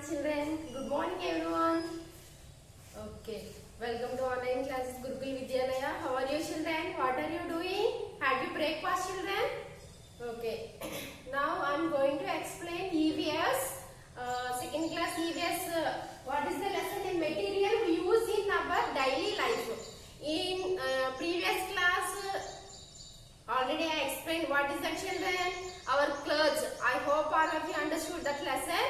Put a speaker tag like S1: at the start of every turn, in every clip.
S1: children. Good morning everyone. Okay, welcome to online classes Gurukul Vidyalaya. How are you children? What are you doing? Had you breakfast children? Okay, now I am going to explain EVS, second class EVS. What is the lesson in material we use in our daily life? In previous class, already I explained what is the children, our clothes. I hope all of you understood that lesson.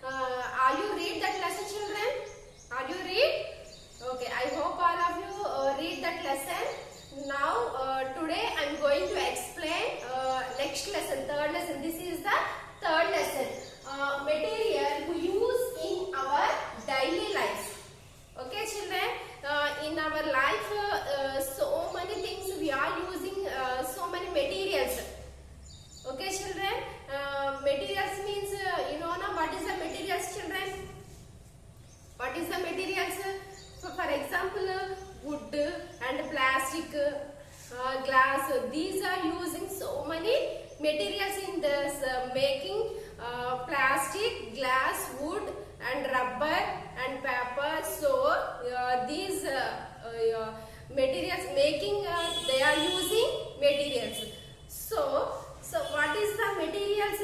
S1: Are you read that lesson children? Are you read? Okay, I hope all of you read that lesson. Now today I am going to explain next lesson, third lesson. This is the third lesson. Material we use in our daily life. Okay children, in our life so many things we are using, so many materials. Okay children, materials means you know now what is the materials children? What is the materials? For example, wood and plastic, glass. These are using so many materials in this making plastic, glass, wood and rubber and paper. So these materials making they are using materials. So what is the materials?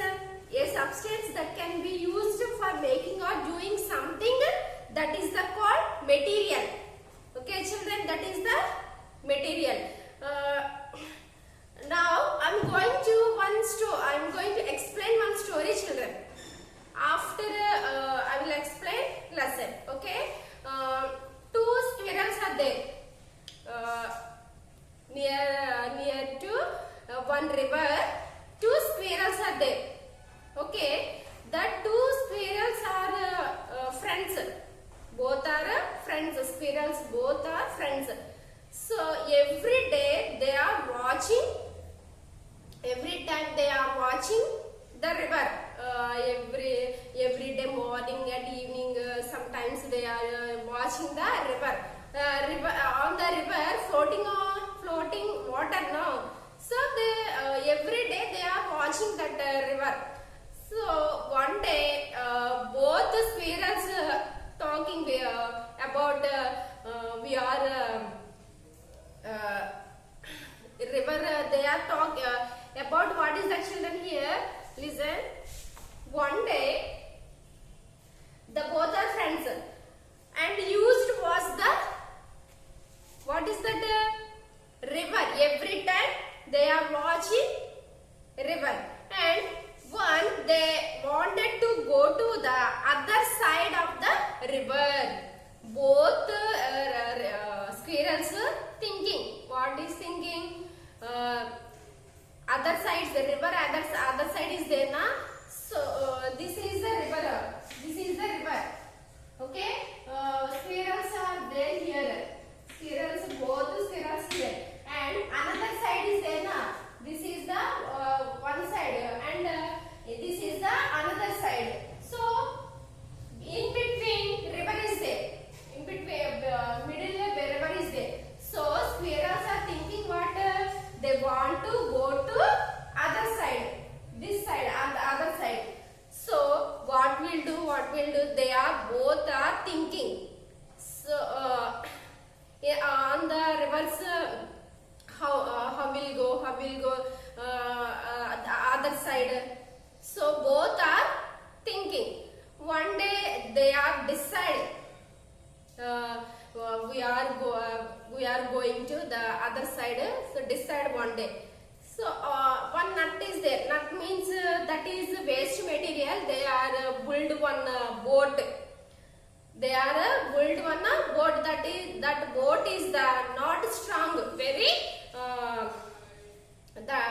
S1: A substance that can be used for making or doing something, that is the called material. Okay children, that is the material. Now I am going to explain one story children. After I will explain lesson. Okay, two squirrels are there near to one river. Two squirrels are there. Okay, the two squirrels are friends. Both are friends. Squirrels both are friends. So every day they are watching. Every time they are watching the river. Every day morning and evening. Sometimes they are watching the river. On the river floating water now. So they every day they are watching that river. So one day both the squirrels talking about we are river. They are talking about what is the children here. Listen. One day the both are friends and used was the what is that river. Every time they are watching river and one they wanted to go to the other side of the river. Both squirrels thinking. What is thinking? Other side the river, other side is there na. So this is the river. This is the river. Okay. Squirrels are there here. Both squirrels here. And another side is there na. This is the one side and this is the another side. So in between river is there. In between middle river is there. So squirrels are thinking what they want to go to other side. This side and the other side. So what will do? They are both are thinking. So on the rivers how will go the other side. So both are thinking. One day they are decided we are going to the other side. So decide one day. So one nut is there. Nut means that is waste material. They are build one boat. They are build one boat. That boat is the not strong. Very the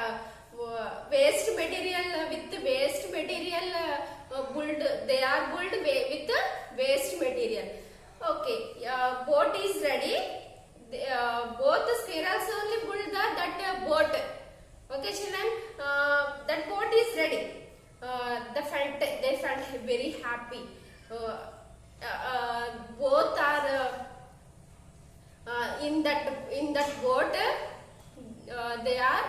S1: waste material with waste material build. They are build with waste material. Okay, boat is ready. Both the squirrels only build that boat. Okay children, that boat is ready. They felt very happy. Both are in that boat. They are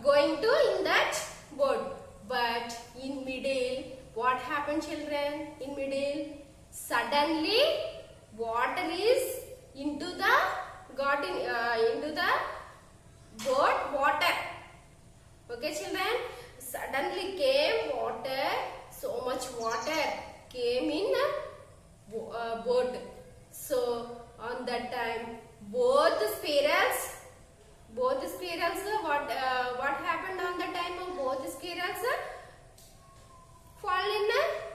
S1: going to in that boat. But in middle, what happened children? In middle Suddenly water is into the into the boat water. Okay children, suddenly came water, so much water came in boat. So on that time both squirrels what happened on the time of both squirrels fall in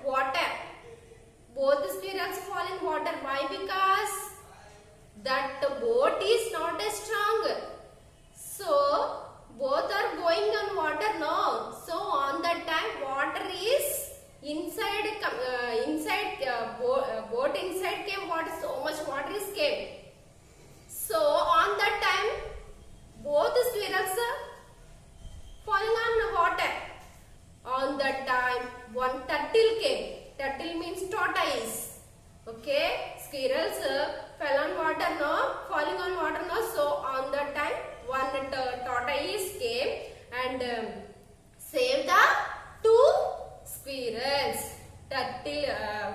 S1: water. Both squirrels fall in water. Why? Because that boat is not strong. So both are going on water now. So on that time water is inside boat inside came water. So much water is came. So on that time both squirrels falling on water. On that time one turtle came. Turtle means tortoise. Okay, squirrels fell on water now, falling on water now. So on that time one tortoise came and saved the two squirrels.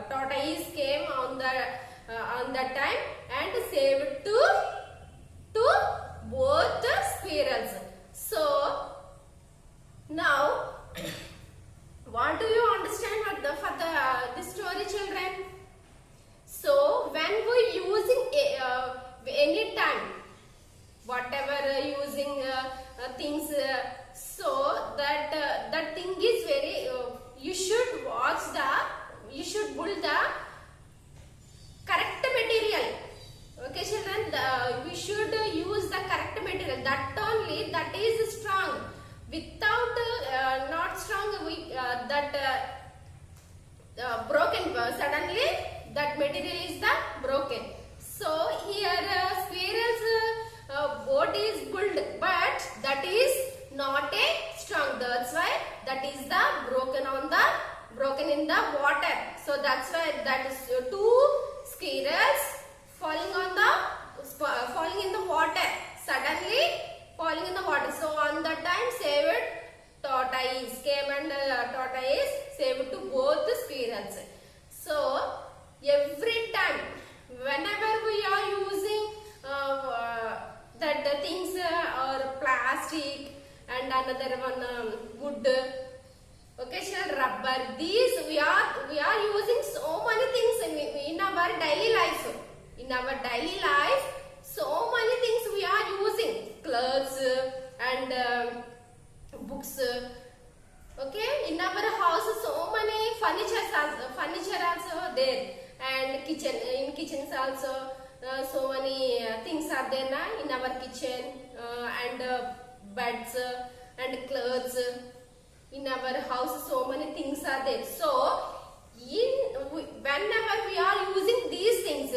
S1: Tortoise came on that time and saved two both squirrels. So now what do you understand for this story, children? So when we using any time, whatever using things, so that thing is very you should build the correct material. Okay children, we should use the correct material. That is strong. Without not strong, broken. Suddenly that material is the broken. So here squirrel's boat is built, but that is not a strong. That's why that is the broken in the water. So that's why that is two squirrels falling in the water. Suddenly falling in the water. So on that time saved tortoise came and tortoise saved to both the squirrels. So every time whenever we are using that the things or plastic and another one wood, okay sir, rubber, these we are using so many things in our daily life. In our daily life so many things we are using, clothes and books. Okay, in our house so many furniture also there, and in kitchens also so many things are there in our kitchen, and beds and clothes. In our house so many things are there. So whenever we are using these things,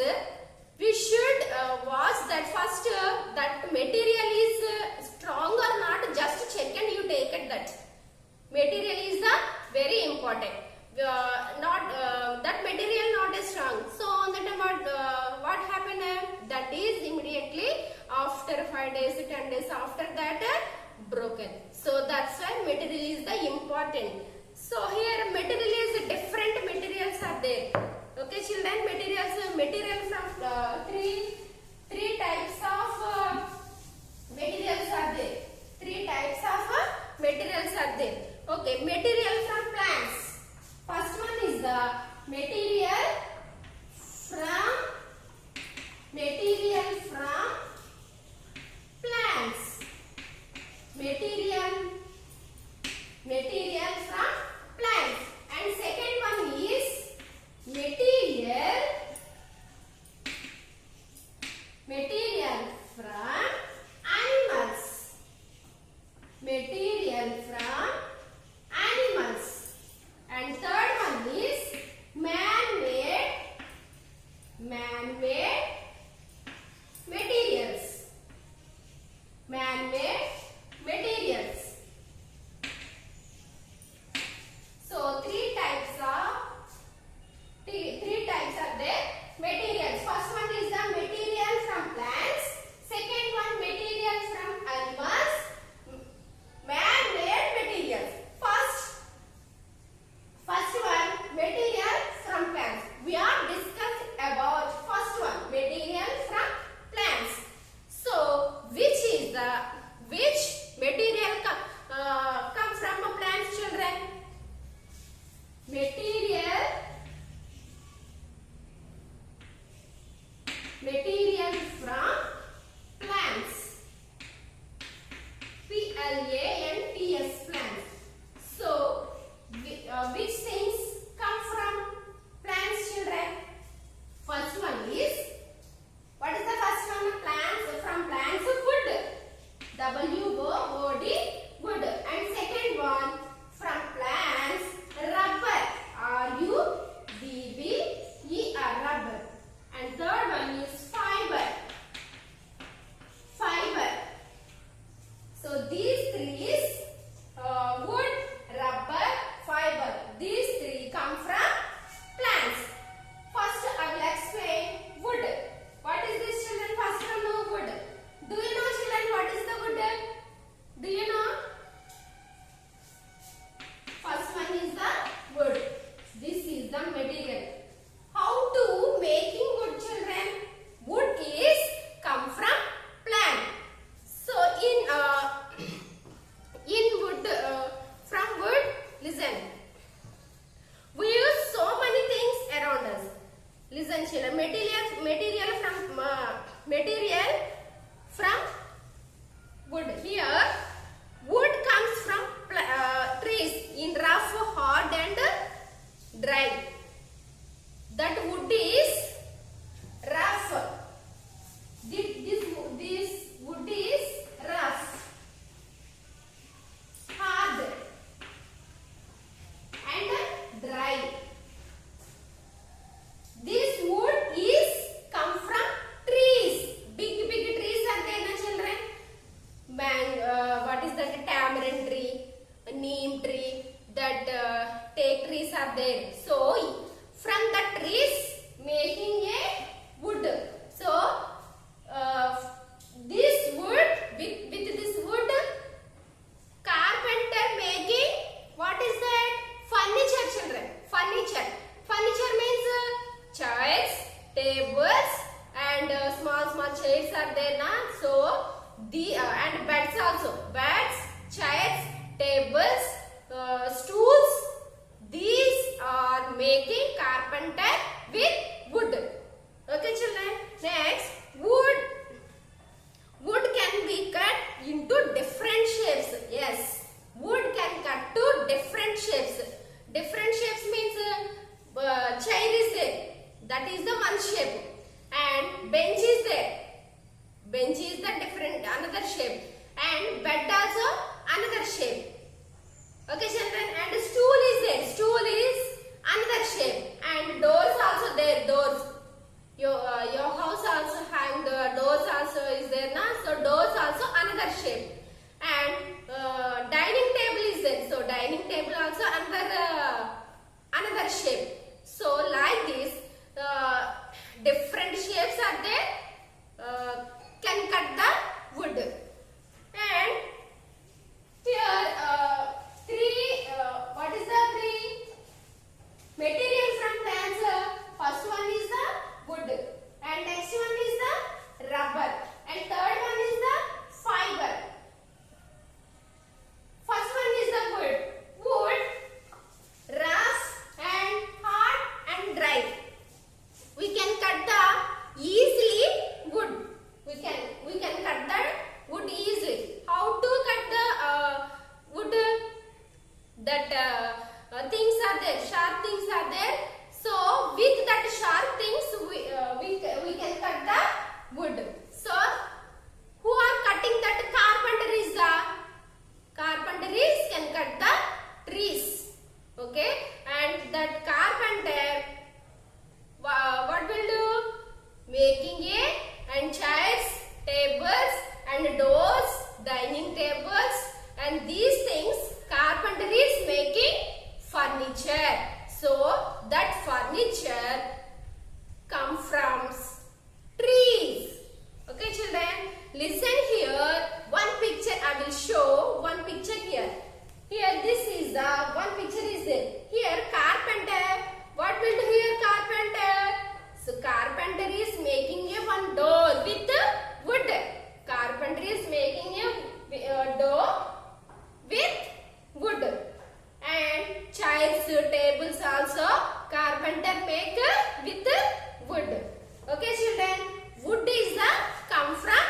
S1: we should watch that first that material is strong or not. Just check and you take it. That material is very important. That material not strong. So on the time what happened? That is immediately after 5 days, 10 days after that broken. So that's why material is the important. So here material is different materials are there. Okay children, materials from three types of materials are there. Three types of materials are there. Okay, material from plants. First one is the material from plants. Material from plants. And second one is material from animals. Material from animals. And third one is man-made materials. Man-made materials. So three types are there. Materials. First one is the material from plants. Second one materials from animals. Man-made materials. tamarind tree, neem tree, that teak trees are there. So from the trees making a wood. So this wood, with this wood, carpenter making, what is that? Furniture, children. Furniture means chairs, tables, and small chairs are there na. So the and beds also. Beds, chairs, tables, stools. These are making carpenter with wood. Okay, children. Next, wood. Wood can be cut into different shapes. Yes, wood can cut to different shapes. Different shapes means chair is there. That is the one shape. And bench is there. Bench is the different another shape. And bed also another shape. Okay, children. And stool is there. Stool is another shape. And doors also there. Doors. Your house also having the doors also is there na. So doors also another shape. And dining table is there. So dining table also another shape. So like this, different shapes are there. Can cut the wood. And here three. What is the three material from plants? First one is the wood, and next one is the rubber, and third one is the fiber. First one is the wood. Wood, rough and hard and dry. We can cut the easily wood. We can cut the wood easily. How to cut the wood? That things are there. Sharp things are there. So with that sharp things, we can cut the wood. So who are cutting that? Carpenter can cut the trees. Okay, and that carpenter what will do? Making and chairs, tables, and doors, dining tables, and these things carpenter is making furniture. So that furniture come from trees. Okay, children, listen here. One picture I will show. One picture here. Here this is the one picture is there. Here carpenter. What will do here carpenter? So carpenter is making a one door with wood. Carpenter is making a door with wood. And chairs, tables also carpenter make with wood. Okay, children, wood is the come from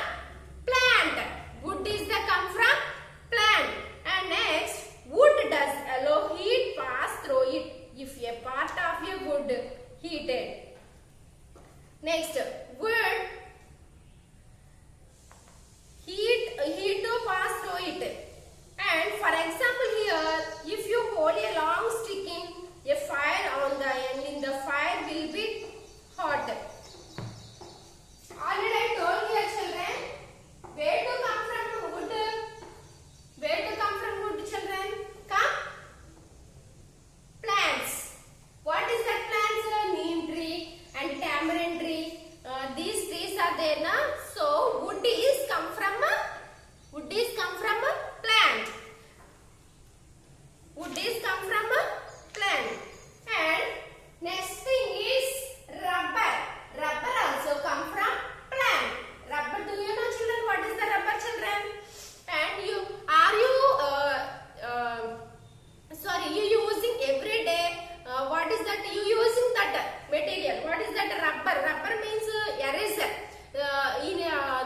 S1: plant. Wood is the come from plant. And next, wood does allow heat pass through it if a part of a wood heated. Next, wood heat to pass through it. And for example here, if you hold a long stick in a fire on the end, in the fire will be hot. Already I told you, children, where to come from wood? Where to come from wood, children? Come? Plants. What is that plants? Neem tree and tamarind tree. These trees are there, na? So wood is come from plant. Wood is come from a plant. And next thing is rubber. Rubber also come from plant. Rubber, do you know, children, what is the rubber, children? And you using every day. What is that? You using that material. What is that? Rubber. Rubber means eraser.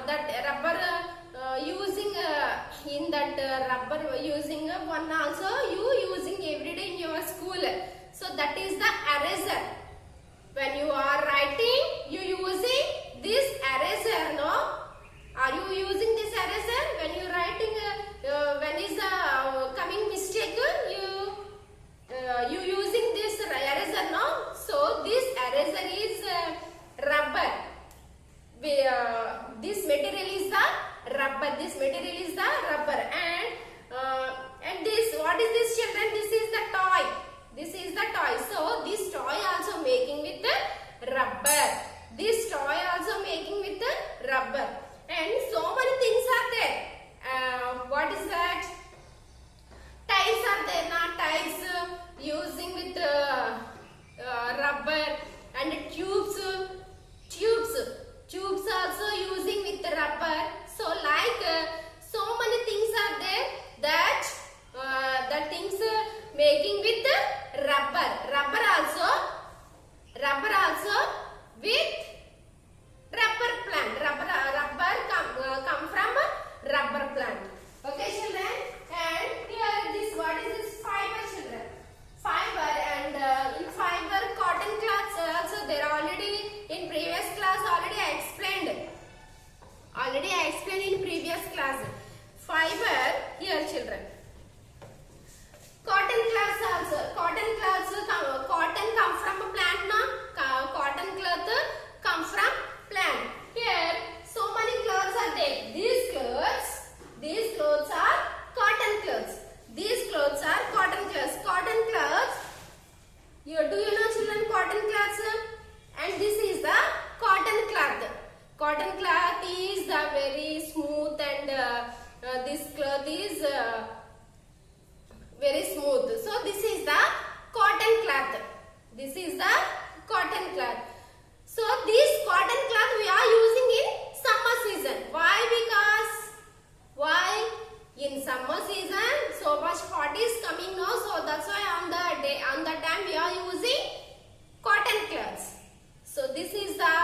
S1: That rubber using in that rubber using one also you using every day in your school. So that is the eraser. When you are writing, you using this eraser, no? Are you using this eraser? When you writing, when is the coming mistake, you using this eraser, no? So this eraser is rubber. This material is the rubber. This material is the rubber. And Cotton cloths also. Cotton cloths, cotton come from a plant, no? Cotton cloth come from plant. Here, so many clothes are there. These clothes are cotton clothes. These clothes are cotton clothes. Cotton clothes. Do you know, children, cotton cloths? And this is the cotton cloth. Cotton cloth is the very smooth, and this cloth is very smooth. So this is the cotton cloth. This is the cotton cloth. So this cotton cloth we are using in summer season. Why? Because why? In summer season so much hot is coming now, so that's why on the time we are using cotton cloths. So this is the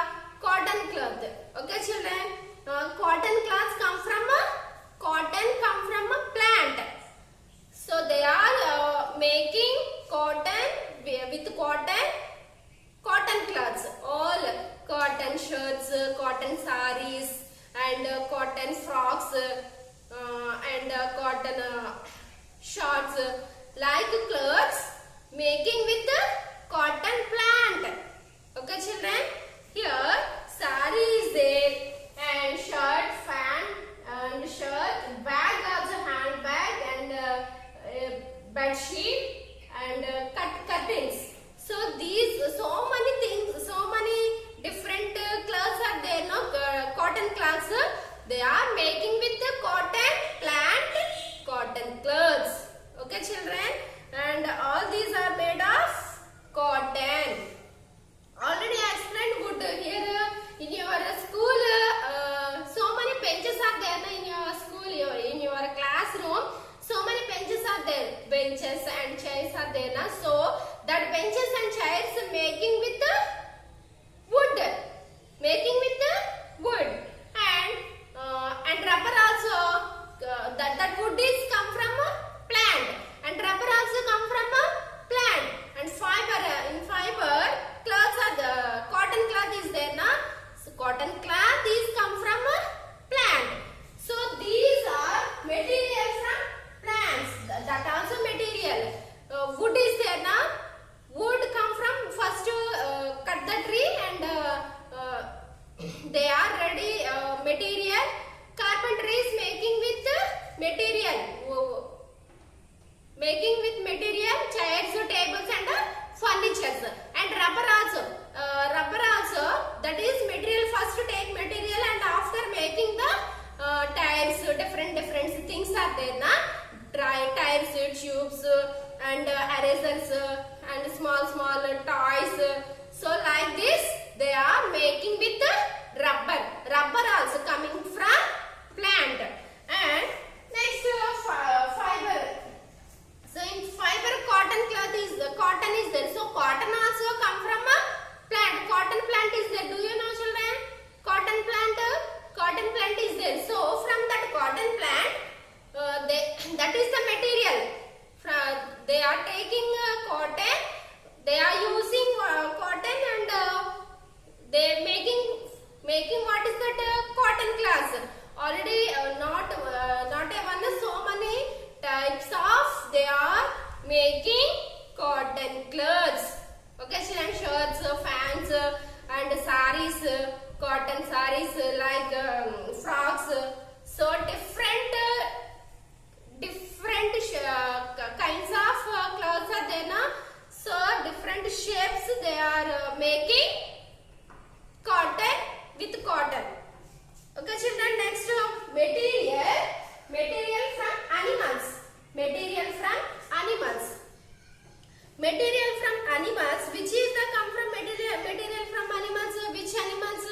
S1: cotton cloth. Okay, children. Cotton cloths come from a plant. So they are making cotton cloths. All cotton shirts, cotton saris, and cotton frocks, and cotton shorts, like clothes making with the cotton plant. Okay, children. Here sari is there, and shirt, fan, and shirt, bag also, handbag, and bed sheet, and curtains. So these so many things, so many different clothes are there, no? Cotton cloths they are making with the cotton plant, cotton clothes. Okay, children, and all these are made of cotton. Already I explained good. Here in your school, so many benches are there in your school, in your classroom. So many benches are there. Benches and chairs are there. So that benches and chairs making with the wood. Making with the wood. And rubber also. That wood is come from a plant. And rubber also come from a plant. And fiber, in fiber, cloths are the cotton cloth is there, na? So cotton cloth is come from a plant. So these are material from plants. That also material. Wood is there, na? Wood come from first cut the tree, and they are ready material. Carpentry is making with material. Making with material, chairs, tables, and furnitures. And rubber also. That is material. First take material, and after making the tires, different things are there, na? Tires, tubes, and erasers, and small toys. So like this they are making with the rubber. Rubber also coming from plant. And next fiber. So in fiber, cotton is there. So cotton also come from a plant. Cotton plant is there. Do you know, children? Cotton plant is there. So from that cotton plant, that is the material. They are taking cotton. They are using cotton, and they making what is that cotton cloths. Already not even so many types of they are making cotton clothes. Okay, children, shirts, fans, and saris, cotton saris, like frocks. So different kinds of clothes are there, na? So different shapes they are making cotton with cotton. Okay, children, next material from animals. Material from animals. Which is the come from material from animals? Which animals?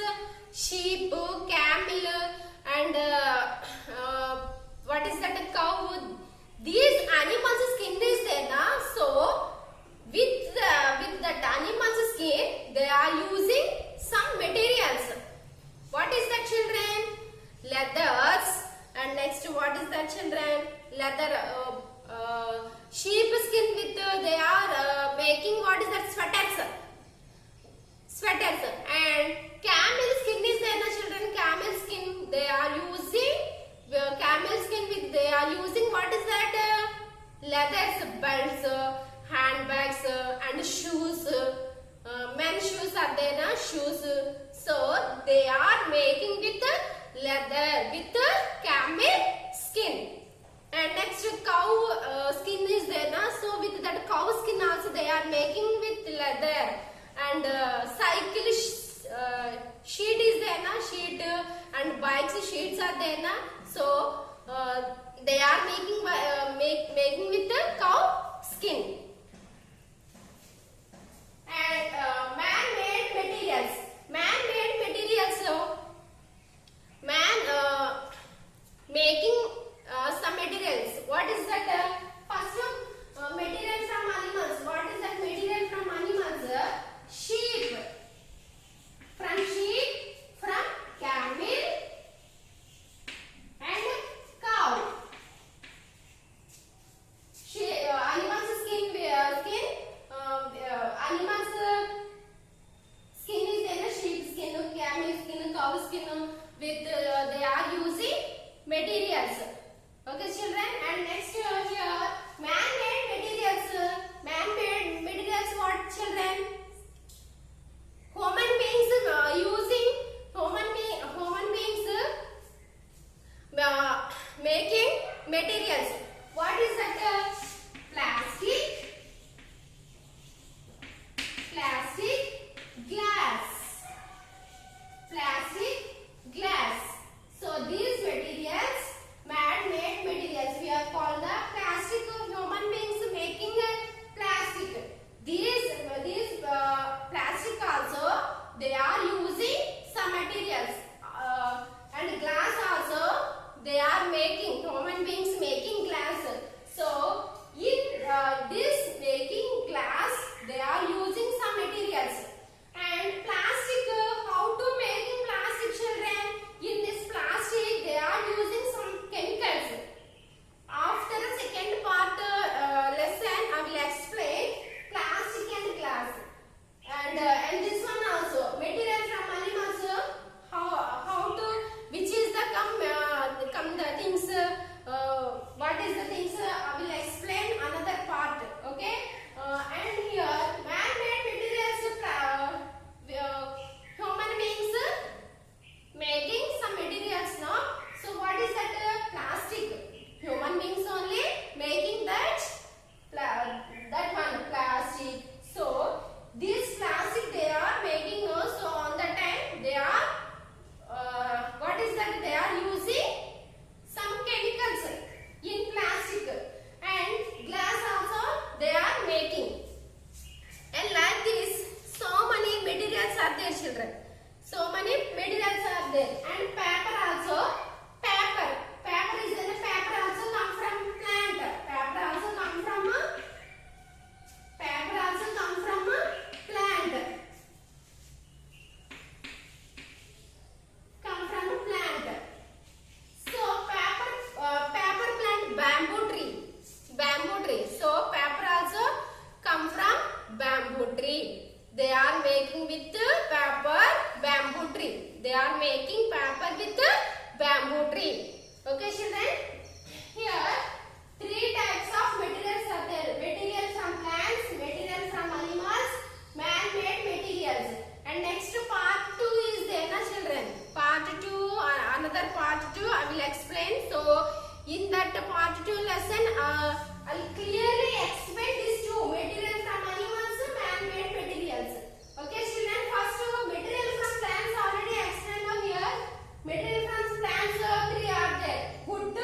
S1: Sheep, camel, and what is that? Cow. These animals' skin is there, na? So with that animal's skin, they are using some materials. What is that, children? Leathers. And next, what is that, children? Leather. Sheep skin with they are making what is that? Sweaters. And camel skin is there, na, children? Camel skin they are using. Camel skin with they are using what is that? Leathers, shoes. So they are making with leather, with camel skin. And next cow skin is there na, so with that cow skin also they are making with leather. And cycle sheet is there na, sheet and bikes sheets are there na, so they are making with the cow skin. And man-made materials. Man-made materials. So man making some materials. What is that? First material from animals. What is that material from animals? Sheep. From sheep, from camel and cow. Animals skin, animals skin is there, sheep skin, camel skin, cow skin. With they are using materials. Okay, children. And next here, man-made materials. Man-made materials. What, children? Human beings using human beings making materials. What is that? Plastic, glass, glass. So these materials, man-made materials, we are called the plastic. Human beings making plastic. These plastic also they are using some materials. And glass also they are making, human beings making glass. So in this making glass they are using some materials. And plastic, how to making plastic, children? In this plastic they are using some chemicals. After the second part lesson I will explain plastic and glass. And this one also, material from animals, how to, which is the the things, what is the things, I will explain another part. Okay. And here man-made materials, human beings making some materials, no? So what is that? Plastic. Human beings only making that one plastic. So this plastic they are making also on the time they are what is that? They are using some chemicals in plastic. And glass also they are making. And like this, so many materials are there, children. So many materials are there. And paper also. Paper is there. Paper also come from plant. Paper also come from plant. Come from plant. So paper plant, bamboo tree. So paper also come from bamboo tree. They are making with paper, bamboo tree. They are making paper with bamboo tree. Okay, children. Here, three types of materials are there. Materials from plants, materials from animals, man-made materials. And next part 2 is there, na, children. Part 2, another part 2 I will explain. So in that part 2 lesson, I will clearly explain these two, materials from animals, man-made materials. Okay, children. First, material from plants already explained here. Material from plants 3 are there. Wood,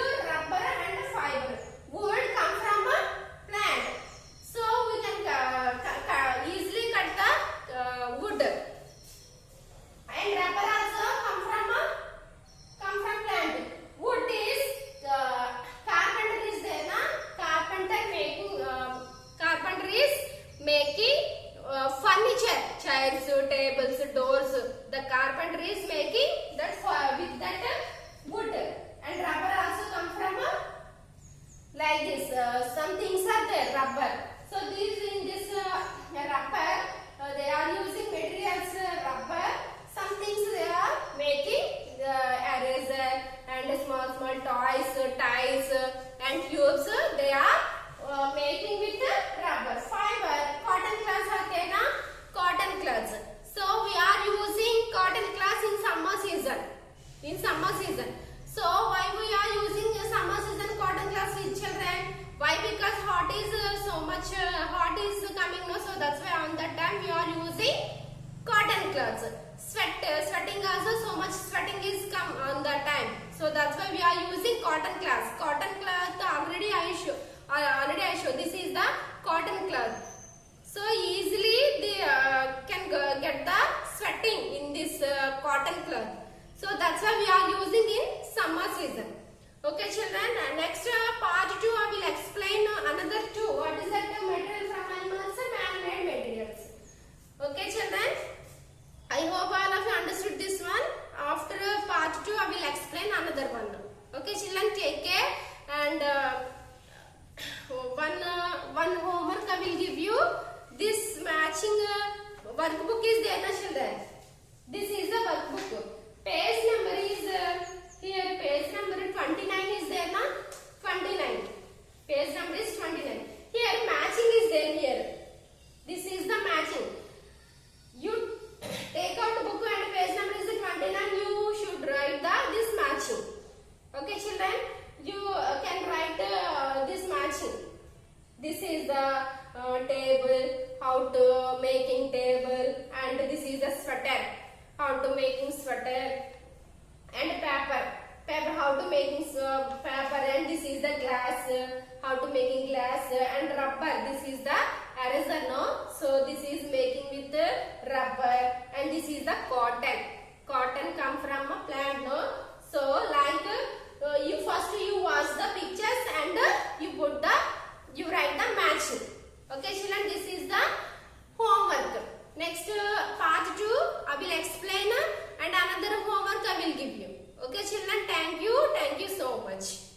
S1: clothes. Sweating also, so much sweating is come on the time. So that's why we are using cotton cloth. Cotton cloth already I show. This is the cotton cloth. So easily they can get the sweating in this cotton cloth. So that's why we are using in summer season. Okay children, next part 2 I will explain another two. What is that material from animals and man-made materials. Okay children, I hope all of you understood this one. After part 2 I will explain another one. Okay children, take care, and one homework I will give you. This matching workbook is there na children. This is the workbook. Page number is here. Page number 29 is there na. 29. Page number is 29. Here matching is there here. This is the matching. You take out the book and page number is 29. You should write this matching. Okay children, you can write this matching. This is the table, how to making table, and this is the sweater, how to making sweater, and paper how to making paper, and this is the glass, how to making glass, and rubber, this is the eraser, no? So this is making with rubber, and this is the cotton come from a plant, no? So like you first watch the pictures and you write the matching. Okay children, this is the homework. Next part 2 I will explain and another homework I will give you. Okay children, thank you so much.